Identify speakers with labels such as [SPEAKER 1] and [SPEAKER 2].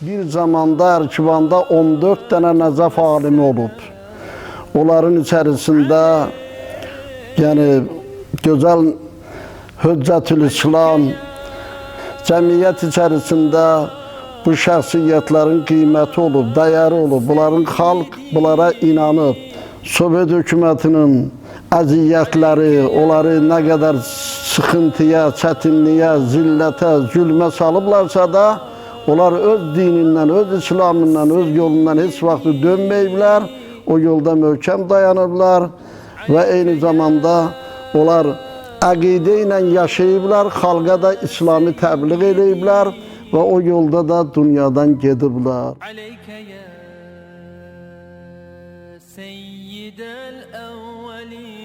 [SPEAKER 1] Bir zamanda Erkivanda 14 tane Nəcəf alimi olub. Onların içerisinde yani güzel Hüccətül-İslam cəmiyyət içerisinde bu şəxsiyyətlərin qiyməti olub, dəyəri olub. Bunların xalq bunlara inanıb. Sovet hökumətinin əziyyətləri, onları nə qədər sıxıntıya, çətinliyə, zillətə, zülmə salıblarsa da, onlar öz dinindən, öz İslamından, öz yolundan heç vaxt dönməyiblər. O yolda möhkəm dayanıblar və eyni zamanda onlar əqidə ilə yaşayıblar, xalqa da İslamı təbliğ ediblər və o yolda da dünyadan gediblər.
[SPEAKER 2] عليك يا سيد الأولين